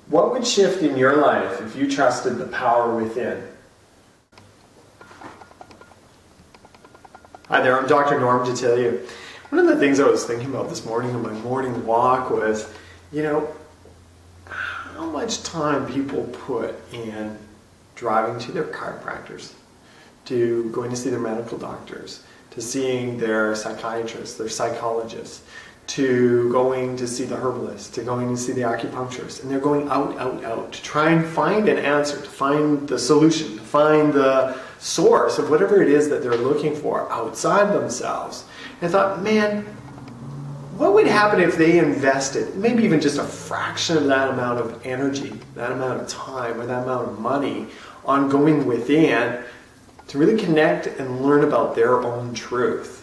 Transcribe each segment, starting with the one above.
What would shift in your life if you trusted the power within? Hi there, I'm Dr. Norm to tell you. One of the things I was thinking about this morning on my morning walk was, how much time people put in driving to their chiropractors, to going to see their medical doctors, to seeing their psychiatrists, their psychologists, to going to see the herbalist, to going to see the acupuncturist. And they're going out to try and find an answer, to find the solution, to find the source of whatever it is that they're looking for outside themselves. And I thought, man, what would happen if they invested maybe even just a fraction of that amount of energy, that amount of time, or that amount of money on going within to really connect and learn about their own truth?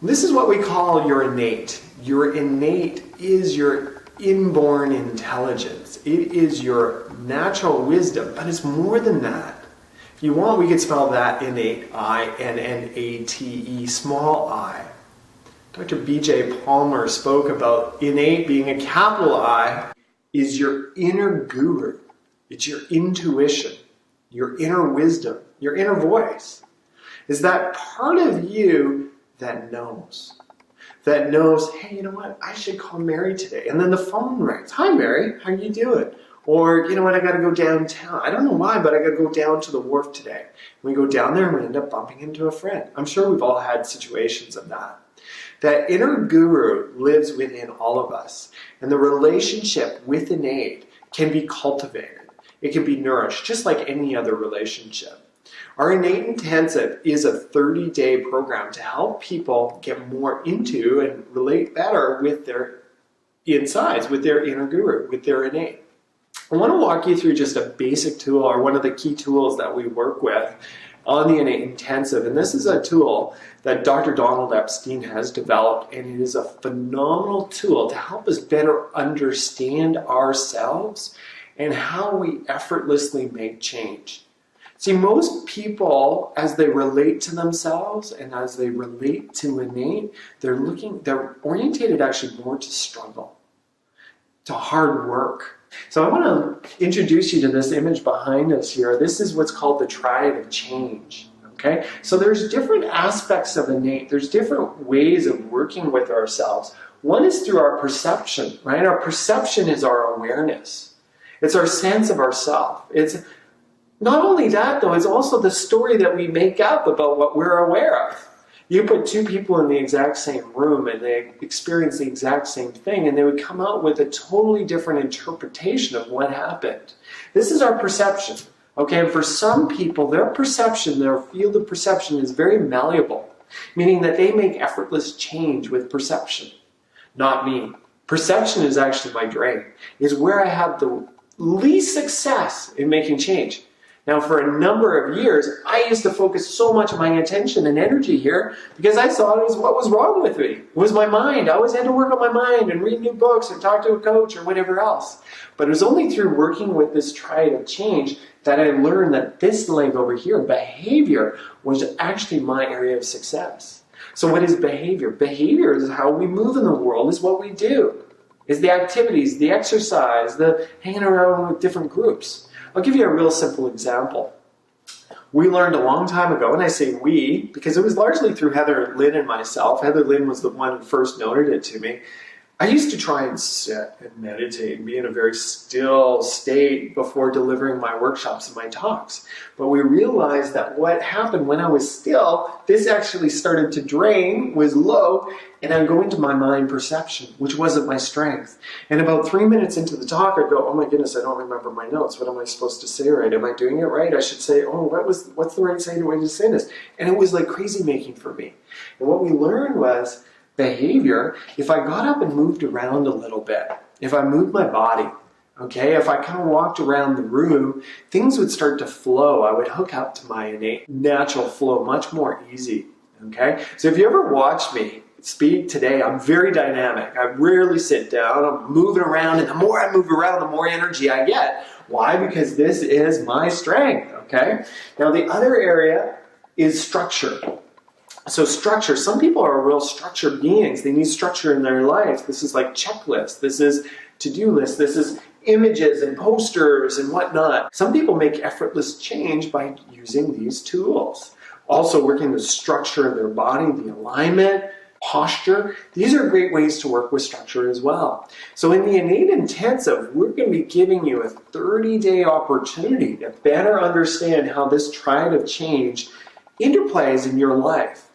This is what we call your innate. Your innate is your inborn intelligence. It is your natural wisdom, but it's more than that. If you want, we could spell that innate, I-N-N-A-T-E, small I. Dr. B.J. Palmer spoke about innate being a capital I is your inner guru. It's your intuition, your inner wisdom, your inner voice. Is that part of you that knows, hey, you know what, I should call Mary today. And then the phone rings. Hi, Mary, how you doing? Or, you know what, I got to go downtown. I don't know why, but I got to go down to the wharf today. We go down there and we end up bumping into a friend. I'm sure we've all had situations of that. That inner guru lives within all of us. And the relationship with innate can be cultivated. It can be nourished, just like any other relationship. Our Innate Intensive is a 30-day program to help people get more into and relate better with their insides, with their inner guru, with their innate. I want to walk you through just a basic tool, or one of the key tools that we work with on the Innate Intensive. And this is a tool that Dr. Donald Epstein has developed, and it is a phenomenal tool to help us better understand ourselves and how we effortlessly make change. See, most people, as they relate to themselves and as they relate to innate, they're orientated actually more to struggle, to hard work. So I want to introduce you to this image behind us here. This is what's called the Triad of change. Okay? So there's different aspects of innate. There's different ways of working with ourselves. One is through our perception, right? Our perception is our awareness. It's our sense of ourself. It's not only that, though, it's also the story that we make up about what we're aware of. You put two people in the exact same room and they experience the exact same thing, and they would come out with a totally different interpretation of what happened. This is our perception. Okay, and for some people, their perception, their field of perception is very malleable, meaning that they make effortless change with perception. Not me. Perception is actually my drain. It's where I have the least success in making change. Now, for a number of years, I used to focus so much of my attention and energy here because I thought it was what was wrong with me. It was my mind. I always had to work on my mind and read new books and talk to a coach or whatever else. But it was only through working with this Triad of change that I learned that this leg over here, behavior, was actually my area of success. So what is behavior? Behavior is how we move in the world, is what we do. Is the activities, the exercise, the hanging around with different groups. I'll give you a real simple example. We learned a long time ago, and I say we, because it was largely through Heather Lynn and myself. Heather Lynn was the one who first noted it to me. I used to try and sit and meditate and be in a very still state before delivering my workshops and my talks. But we realized that what happened when I was still, this actually started to drain, was low, and I'd go into my mind perception, which wasn't my strength. And about 3 minutes into the talk, I'd go, oh my goodness, I don't remember my notes. What am I supposed to say right? Am I doing it right? I should say, oh, what's the right way to say this? And it was like crazy making for me. And what we learned was, behavior, if I got up and moved around a little bit, if I moved my body, okay, if I kind of walked around the room, things would start to flow. I would hook up to my innate natural flow much more easy, okay? So if you ever watch me speak today, I'm very dynamic. I rarely sit down. I'm moving around, and the more I move around, the more energy I get. Why? Because this is my strength, okay? Now the other area is structure. So structure, some people are real structured beings. They need structure in their life. This is like checklists. This is to-do lists. This is images and posters and whatnot. Some people make effortless change by using these tools. Also working the structure of their body, the alignment, posture. These are great ways to work with structure as well. So in the Innate Intensive, we're going to be giving you a 30-day opportunity to better understand how this triad of change interplays in your life.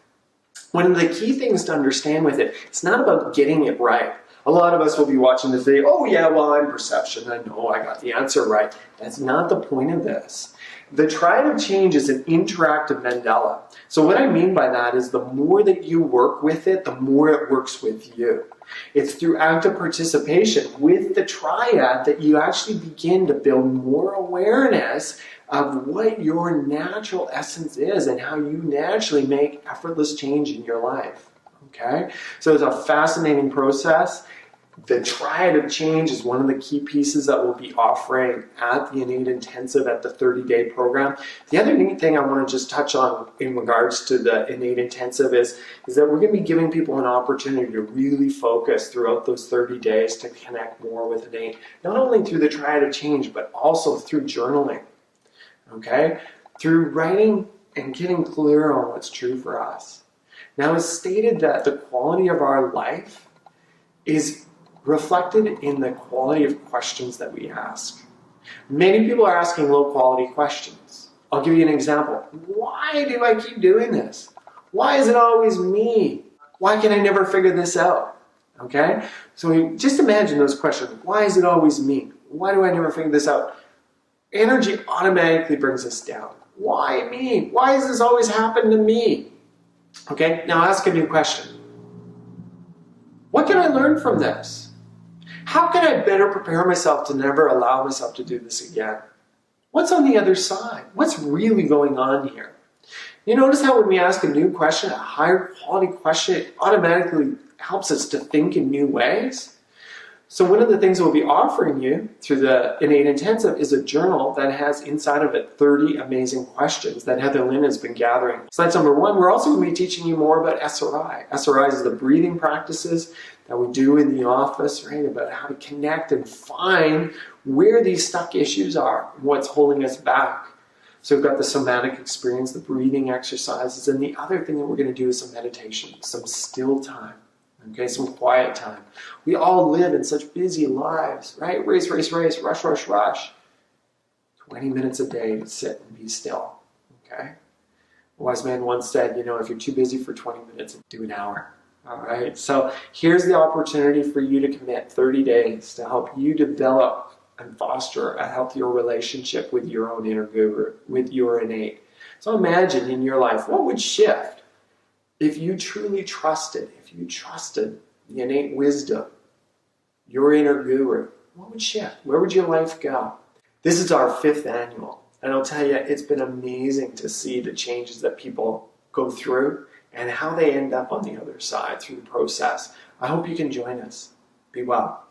One of the key things to understand with it, it's not about getting it right. A lot of us will be watching this video, oh yeah, well, I'm perception. I know I got the answer right. That's not the point of this. The triad of change is an interactive mandala. So what I mean by that is the more that you work with it, the more it works with you. It's through active participation with the triad that you actually begin to build more awareness of what your natural essence is and how you naturally make effortless change in your life. Okay? So it's a fascinating process. The triad of change is one of the key pieces that we'll be offering at the Innate Intensive at the 30-day program. The other neat thing I want to just touch on in regards to the Innate Intensive is that we're going to be giving people an opportunity to really focus throughout those 30 days to connect more with Innate, not only through the triad of change, but also through journaling, okay? Through writing and getting clear on what's true for us. Now, it's stated that the quality of our life is reflected in the quality of questions that we ask. Many people are asking low quality questions. I'll give you an example. Why do I keep doing this? Why is it always me? Why can I never figure this out? Okay? So just imagine those questions. Why is it always me? Why do I never figure this out? Energy automatically brings us down. Why me? Why does this always happen to me? Okay, now ask a new question. What can I learn from this? How can I better prepare myself to never allow myself to do this again? What's on the other side? What's really going on here? You notice how when we ask a new question, a higher quality question, it automatically helps us to think in new ways? So one of the things we'll be offering you through the Innate Intensive is a journal that has inside of it 30 amazing questions that Heather Lynn has been gathering. So that's number one. We're also going to be teaching you more about SRI. SRI is the breathing practices that we do in the office, right? About how to connect and find where these stuck issues are, what's holding us back. So we've got the somatic experience, the breathing exercises, and the other thing that we're going to do is some meditation, some still time. Okay, some quiet time. We all live in such busy lives, right? Race, race, race, rush, rush, rush. 20 minutes a day to sit and be still, okay? A wise man once said, if you're too busy for 20 minutes, do an hour, all right? So here's the opportunity for you to commit 30 days to help you develop and foster a healthier relationship with your own inner guru, with your innate. So imagine in your life, what would shift if you truly trusted, the innate wisdom, your inner guru? What would shift? Where would your life go? This is our 5th annual, and I'll tell you, it's been amazing to see the changes that people go through and how they end up on the other side through the process. I hope you can join us. Be well.